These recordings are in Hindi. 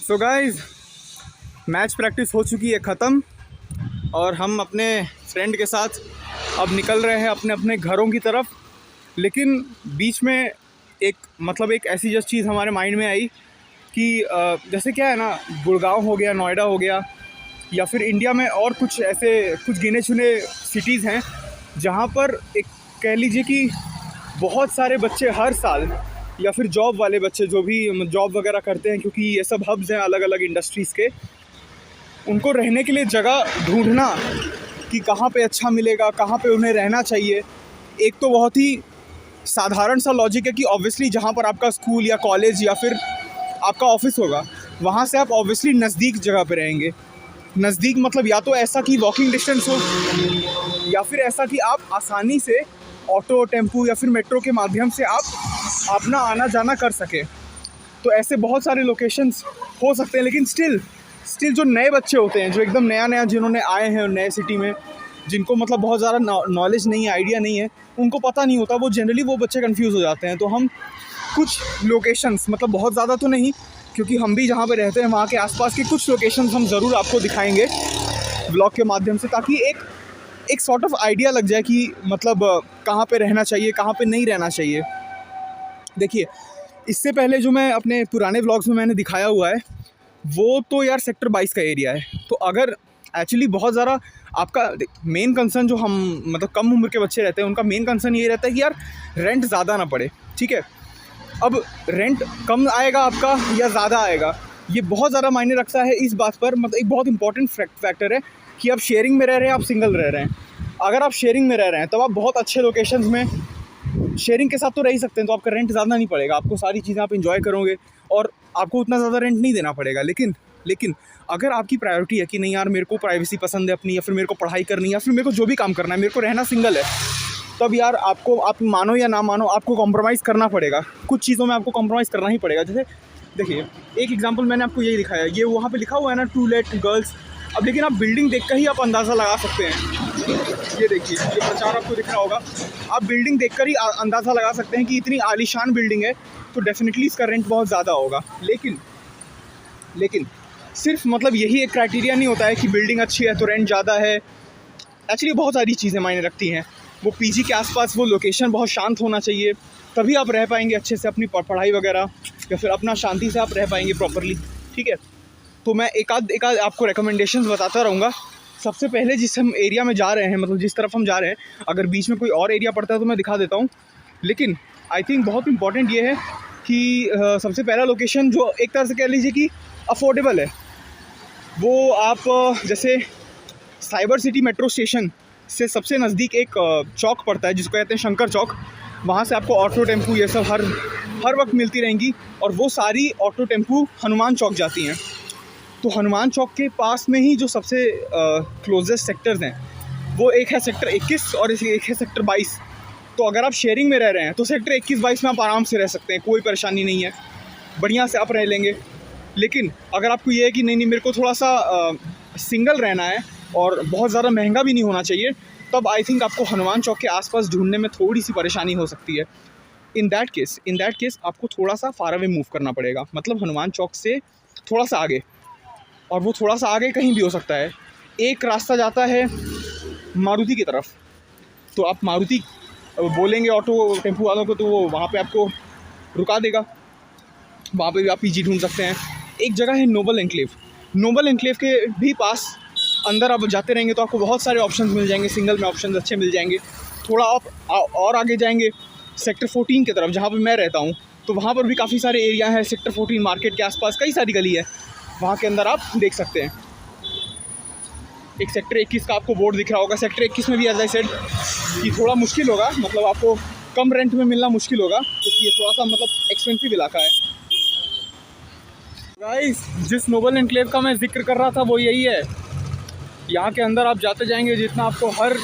सो गाइज, मैच प्रैक्टिस हो चुकी है ख़त्म और हम अपने फ्रेंड के साथ अब निकल रहे हैं अपने अपने घरों की तरफ। लेकिन बीच में एक ऐसी जस्ट चीज़ हमारे माइंड में आई कि जैसे क्या है ना, गुड़गांव हो गया, नोएडा हो गया, या फिर इंडिया में और कुछ ऐसे कुछ गिने चुने सिटीज़ हैं जहाँ पर एक कह लीजिए कि बहुत सारे बच्चे हर साल, या फिर जॉब वाले बच्चे जो भी जॉब वगैरह करते हैं, क्योंकि ये सब हब्स हैं अलग अलग इंडस्ट्रीज़ के, उनको रहने के लिए जगह ढूंढना कि कहाँ पे अच्छा मिलेगा, कहाँ पे उन्हें रहना चाहिए। एक तो बहुत ही साधारण सा लॉजिक है कि ऑब्वियसली जहाँ पर आपका स्कूल या कॉलेज या फिर आपका ऑफिस होगा, वहाँ से आप ऑब्वियसली नज़दीक जगह पे रहेंगे। नज़दीक मतलब या तो ऐसा कि वॉकिंग डिस्टेंस हो, या फिर ऐसा कि आप आसानी से ऑटो, टेम्पू या फिर मेट्रो के माध्यम से आप अपना आना जाना कर सकें। तो ऐसे बहुत सारे लोकेशंस हो सकते हैं। लेकिन स्टिल जो नए बच्चे होते हैं, जो एकदम नया जिन्होंने आए हैं नए सिटी में, जिनको मतलब बहुत ज़्यादा नॉलेज नहीं है, आइडिया नहीं है, उनको पता नहीं होता, वो बच्चे कंफ्यूज हो जाते हैं। तो हम कुछ लोकेशंस, मतलब बहुत ज़्यादा तो नहीं, क्योंकि हम भी जहाँ पे रहते हैं वहाँ के आसपास के कुछ लोकेशंस हम ज़रूर आपको दिखाएंगे व्लॉग के माध्यम से, ताकि एक सॉर्ट ऑफ आइडिया लग जाए कि मतलब कहाँ पे रहना चाहिए, कहाँ पे नहीं रहना चाहिए। देखिए, इससे पहले जो मैं अपने पुराने व्लॉग्स में मैंने दिखाया हुआ है, वो तो यार सेक्टर 22 का एरिया है। तो अगर एक्चुअली बहुत ज़्यादा आपका मेन कंसर्न, जो हम मतलब कम उम्र के बच्चे रहते हैं, उनका मेन कंसर्न ये रहता है कि यार रेंट ज़्यादा ना पड़े। ठीक है, अब रेंट कम आएगा आपका या ज़्यादा आएगा, ये बहुत ज़्यादा मायने रखता है इस बात पर। मतलब एक बहुत इंपॉर्टेंट फैक्टर है कि आप शेयरिंग में रह रहे हैं, आप सिंगल रह रहे हैं। अगर आप शेयरिंग में रह रहे हैं तब आप बहुत अच्छे लोकेशंस में शेयरिंग के साथ तो रह ही सकते हैं, तो आपका रेंट ज़्यादा नहीं पड़ेगा, आपको सारी चीज़ें आप एंजॉय करोगे और आपको उतना ज़्यादा रेंट नहीं देना पड़ेगा। लेकिन अगर आपकी प्रायोरिटी है कि नहीं यार, मेरे को प्राइवेसी पसंद है अपनी, या फिर मेरे को पढ़ाई करनी है, या फिर मेरे को जो भी काम करना है, मेरे को रहना सिंगल है, तब यार आपको, आप मानो या ना मानो, आपको कॉम्प्रोमाइज़ करना पड़ेगा। कुछ चीज़ों में आपको कॉम्प्रोमाइज़ करना ही पड़ेगा। जैसे देखिए, एक एग्जांपल मैंने आपको यही दिखाया, ये वहाँ पे लिखा हुआ है ना, टू लेट गर्ल्स। अब लेकिन आप बिल्डिंग देख कर ही आप अंदाज़ा लगा सकते हैं। ये देखिए, ये प्रचार आपको दिख रहा होगा, आप बिल्डिंग देखकर ही अंदाज़ा लगा सकते हैं कि इतनी आलीशान बिल्डिंग है, तो डेफिनेटली इसका रेंट बहुत ज़्यादा होगा। लेकिन सिर्फ मतलब यही एक क्राइटेरिया नहीं होता है कि बिल्डिंग अच्छी है तो रेंट ज़्यादा है। एक्चुअली बहुत सारी चीज़ें मायने रखती हैं। वो पीजी के आसपास वो लोकेशन बहुत शांत होना चाहिए, तभी आप रह पाएंगे अच्छे से अपनी पढ़ाई वगैरह, या फिर अपना शांति से आप रह पाएंगे प्रॉपरली। ठीक है, तो मैं एक आध आपको रिकमेंडेशंस बताता रहूँगा। सबसे पहले जिस हम एरिया में जा रहे हैं, मतलब जिस तरफ हम जा रहे हैं, अगर बीच में कोई और एरिया पड़ता है तो मैं दिखा देता हूँ। लेकिन आई थिंक बहुत इंपॉर्टेंट ये है कि सबसे पहला लोकेशन जो एक तरह से कह लीजिए कि अफोर्डेबल है, वो आप जैसे साइबर सिटी मेट्रो स्टेशन से सबसे नज़दीक एक चौक पड़ता है जिसको कहते हैं शंकर चौक। वहाँ से आपको ऑटो, टेम्पू ये सब हर वक्त मिलती रहेंगी, और वो सारी ऑटो, टेम्पू हनुमान चौक जाती हैं। तो हनुमान चौक के पास में ही जो सबसे क्लोजेस्ट सेक्टर्स हैं, वो एक है सेक्टर 21 और एक है सेक्टर 22। तो अगर आप शेयरिंग में रह रहे हैं तो सेक्टर 21-22 में आप आराम से रह सकते हैं, कोई परेशानी नहीं है, बढ़िया से आप रह लेंगे। लेकिन अगर आपको ये है कि नहीं मेरे को थोड़ा सा सिंगल रहना है और बहुत ज़्यादा महंगा भी नहीं होना चाहिए, तब आई थिंक आपको हनुमान चौक के आसपास ढूंढने में थोड़ी सी परेशानी हो सकती है। इन दैट केस आपको थोड़ा सा फार अवे मूव करना पड़ेगा, मतलब हनुमान चौक से थोड़ा सा आगे, और वो थोड़ा सा आगे कहीं भी हो सकता है। एक रास्ता जाता है मारुति की तरफ, तो आप मारुति बोलेंगे ऑटो, टेम्पू वालों को, तो वो वहाँ पे आपको रुका देगा, वहाँ पे भी आप पीजी ढूंढ सकते हैं। एक जगह है नोबल एन्क्लेव के भी पास अंदर आप जाते रहेंगे तो आपको बहुत सारे ऑप्शंस मिल जाएंगे, सिंगल में ऑप्शंस अच्छे मिल जाएंगे। थोड़ा आप और आगे जाएंगे सेक्टर 14 की तरफ, जहाँ पे मैं रहता हूँ, तो वहाँ पर भी काफ़ी सारे एरिया हैं। सेक्टर 14 मार्केट के आसपास कई सारी गली है, वहाँ के अंदर आप देख सकते हैं। एक सेक्टर 21 का आपको बोर्ड दिख रहा होगा। सेक्टर 21 में भी एज आई सेड कि थोड़ा मुश्किल होगा, मतलब आपको कम रेंट में मिलना मुश्किल होगा, क्योंकि ये थोड़ा सा मतलब एक्सपेंसिव इलाका है। गाइस, जिस नोबल एन्क्लेव का मैं जिक्र कर रहा था वो यही है। यहाँ के अंदर आप जाते जाएंगे, जितना आपको हर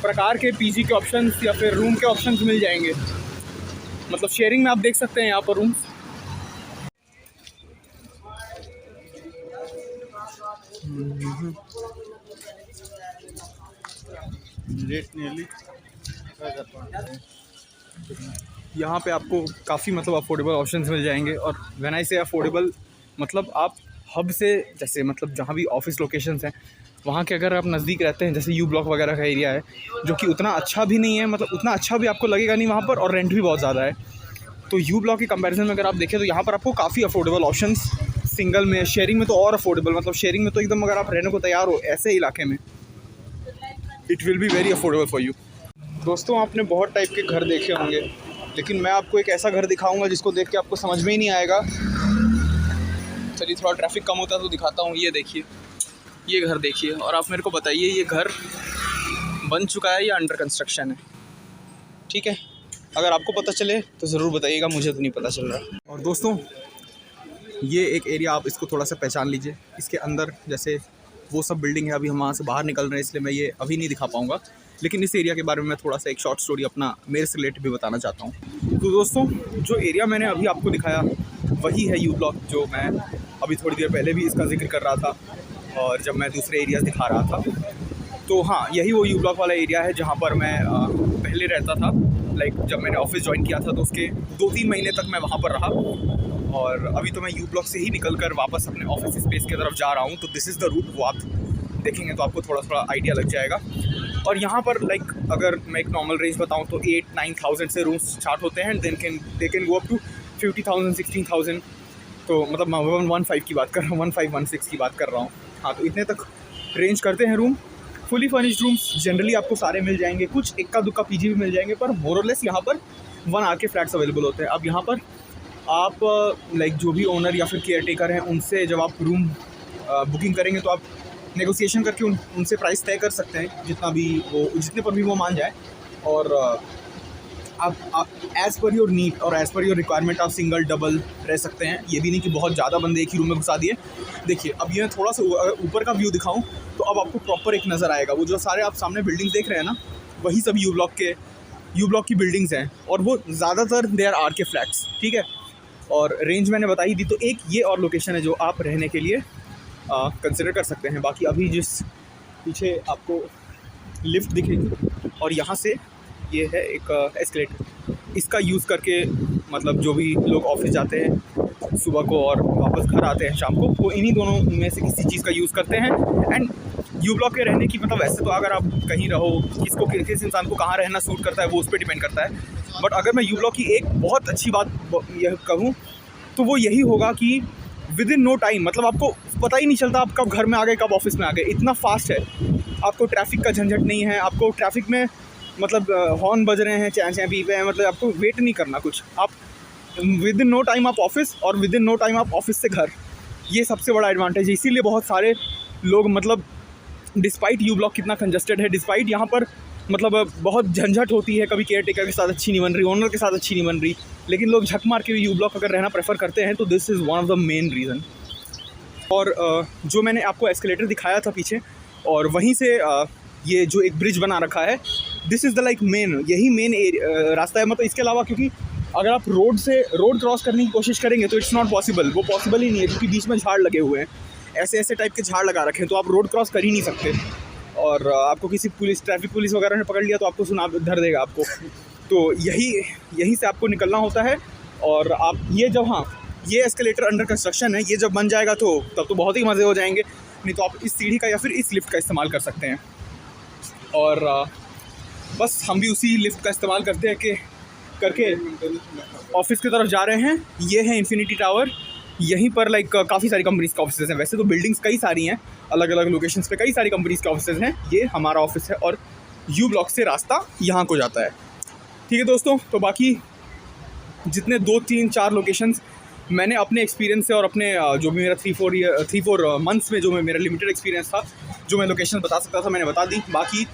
प्रकार के पीजी के ऑप्शंस या फिर रूम के ऑप्शंस मिल जाएंगे। मतलब शेयरिंग में आप देख सकते हैं यहाँ पर रूम्स। यहाँ पे आपको काफ़ी मतलब अफोर्डेबल ऑप्शंस मिल जाएंगे। और व्हेन आई से अफोर्डेबल, मतलब आप हब से, जैसे मतलब जहाँ भी ऑफिस लोकेशंस हैं वहाँ के अगर आप नज़दीक रहते हैं, जैसे यू ब्लॉक वगैरह का एरिया है जो कि उतना अच्छा भी नहीं है, मतलब उतना अच्छा भी आपको लगेगा नहीं वहाँ पर, और रेंट भी बहुत ज़्यादा है। तो यू ब्लॉक के कंपैरिजन में अगर आप देखें तो यहाँ पर आपको काफ़ी अफोर्डेबल ऑप्शंस, सिंगल में, शेयरिंग में तो और अफोर्डेबल, मतलब शेयरिंग में तो एकदम अगर आप रहने को तैयार हो ऐसे इलाके में, it will be very affordable for you. दोस्तों, आपने बहुत टाइप के घर देखे होंगे, लेकिन मैं आपको एक ऐसा घर दिखाऊंगा जिसको देख के आपको समझ में ही नहीं आएगा। चलिए थोड़ा ट्रैफिक कम होता है तो दिखाता हूँ। ये देखिए, ये घर देखिए, और आप मेरे को बताइए ये घर बन चुका है या अंडर कंस्ट्रक्शन है, ठीक है? अगर आपको पता चले तो ज़रूर बताइएगा, मुझे तो नहीं पता चल रहा। और दोस्तों, ये एक एरिया आप इसको थोड़ा सा पहचान लीजिए। इसके अंदर जैसे वो सब बिल्डिंग है, अभी हम वहाँ से बाहर निकल रहे हैं इसलिए मैं ये अभी नहीं दिखा पाऊँगा, लेकिन इस एरिया के बारे में मैं थोड़ा सा एक शॉर्ट स्टोरी अपना मेरे से रिलेटेड भी बताना चाहता हूँ। तो दोस्तों, जो एरिया मैंने अभी आपको दिखाया वही है यू ब्लॉक, जो मैं अभी थोड़ी देर पहले भी इसका जिक्र कर रहा था और जब मैं दूसरे एरियाज़ दिखा रहा था। तो हाँ, यही वो यू ब्लॉक वाला एरिया है जहाँ पर मैं पहले रहता था। लाइक जब मैंने ऑफिस ज्वाइन किया था तो उसके 2-3 महीने तक मैं वहाँ पर रहा, और अभी तो मैं यू ब्लॉक से ही निकल कर वापस अपने ऑफिस स्पेस की तरफ जा रहा हूँ। तो दिस इज़ द रूट, वो आप देखेंगे तो आपको थोड़ा थोड़ा आइडिया लग जाएगा। और यहाँ पर लाइक अगर मैं एक नॉर्मल रेंज बताऊँ तो 8-9,000 से रूम्स स्टार्ट होते हैं, they can go up to 50,000 16,000। तो मतलब मैं 115 की बात कर रहा हूँ, 1516 की बात कर रहा हूँ। हाँ, तो इतने तक रेंज करते हैं room. Fully furnished rooms generally आपको सारे मिल जाएंगे, कुछ इक्का दुक्का पीजी भी मिल जाएंगे, पर मोर और लेस यहाँ पर 1 आर के फ्लैट्स अवेलेबल होते हैं। अब यहाँ पर आप लाइक जो भी ओनर या फिर केयर टेकर हैं उनसे जब आप रूम बुकिंग करेंगे तो आप नेगोशिएशन करके उनसे प्राइस तय कर सकते हैं, जितने पर भी वो मान जाए। और आप एज़ पर योर नीड और एज़ पर योर रिक्वायरमेंट आप सिंगल डबल रह सकते हैं। ये भी नहीं कि बहुत ज़्यादा बंदे एक ही रूम में घुसा दिए। देखिए, अब ये थोड़ा सा ऊपर का व्यू दिखाऊं तो अब आपको प्रॉपर एक नज़र आएगा। वो जो सारे आप सामने बिल्डिंग्स देख रहे हैं ना, वही सब यू ब्लॉक की बिल्डिंग्स हैं, और वो ज़्यादातर दे आर के फ्लैट्स, ठीक है? और रेंज मैंने बता ही दी। तो एक ये और लोकेशन है जो आप रहने के लिए कंसिडर कर सकते हैं। बाकी अभी जिस पीछे आपको लिफ्ट दिखेगी और यहाँ से ये है एक एस्केलेटर, इसका यूज़ करके मतलब जो भी लोग ऑफिस जाते हैं सुबह को और वापस घर आते हैं शाम को, वो इन्हीं दोनों में से किसी चीज़ का यूज़ करते हैं। एंड यू ब्लॉक के रहने की मतलब वैसे तो अगर आप कहीं रहो, किस इंसान को कहाँ रहना सूट करता है वो उस पर डिपेंड करता है। बट अगर मैं यू ब्लॉक की एक बहुत अच्छी बात यह कहूँ तो वो यही होगा कि विद इन नो टाइम, मतलब आपको पता ही नहीं चलता आप कब घर में आ गए कब ऑफिस में आ गए, इतना फास्ट है। आपको ट्रैफिक का झंझट नहीं है, आपको ट्रैफिक में मतलब हॉर्न बज रहे हैं, चैं पी पे हैं, मतलब आपको वेट नहीं करना कुछ। आप विद इन नो टाइम आप ऑफिस, और विद इन नो टाइम आप ऑफिस से घर, ये सबसे बड़ा एडवांटेज है। इसीलिए बहुत सारे लोग मतलब डिस्पाइट यू ब्लॉक कितना कंजस्टेड है, डिस्पाइट यहाँ पर मतलब बहुत झंझट होती है, कभी केयर टेकर के साथ अच्छी नहीं बन रही, ओनर के साथ अच्छी नहीं बन रही, लेकिन लोग झक मार के भी यू ब्लॉक अगर रहना प्रेफर करते हैं, तो this is one of the main reason. और जो मैंने आपको एस्केलेटर दिखाया था पीछे, और वहीं से ये जो एक ब्रिज बना रखा है, दिस इज़ द लाइक यही मेन रास्ता है। मतलब इसके अलावा, क्योंकि अगर आप रोड क्रॉस करने की कोशिश करेंगे तो इट्स नॉट पॉसिबल, वो पॉसिबल ही नहीं है, क्योंकि बीच में झाड़ लगे हुए हैं, ऐसे टाइप के झाड़ लगा रखे हैं, तो आप रोड क्रॉस कर ही नहीं सकते। और आपको किसी ट्रैफिक पुलिस वगैरह ने पकड़ लिया तो आपको धर देगा आपको। तो यहीं से आपको निकलना होता है। और आप ये एस्केलेटर अंडर कंस्ट्रक्शन है, ये जब बन जाएगा तो तब तो बहुत ही मज़े हो जाएंगे। नहीं तो आप इस सीढ़ी का या फिर इस लिफ्ट का इस्तेमाल कर सकते हैं। और बस हम भी उसी लिफ्ट का इस्तेमाल करके ऑफिस की तरफ जा रहे हैं। ये है इन्फिनिटी टावर। यहीं पर लाइक काफ़ी सारी कंपनीज़ के ऑफिसेज़ हैं। वैसे तो बिल्डिंग्स कई सारी हैं, अलग अलग लोकेशंस पे कई सारी कंपनीज़ के ऑफिसेज़ हैं। ये हमारा ऑफिस है और यू ब्लॉक से रास्ता यहाँ को जाता है। ठीक है दोस्तों, तो बाकी जितने 2-3-4 लोकेशंस मैंने अपने एक्सपीरियंस से और अपने जो भी मेरा 3-4 मंथ्स में जो मेरा लिमिटेड एक्सपीरियंस था, जो मैं लोकेशन बता सकता था मैंने बता दी। बाकी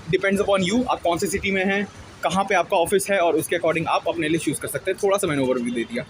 डिपेंड्स अपॉन यू, आप कौन सी सिटी में हैं, कहाँ पे आपका ऑफिस है, और उसके अकॉर्डिंग आप अपने लिए चूज़ कर सकते हैं। थोड़ा सा मैंने ओवरव्यू दे दिया।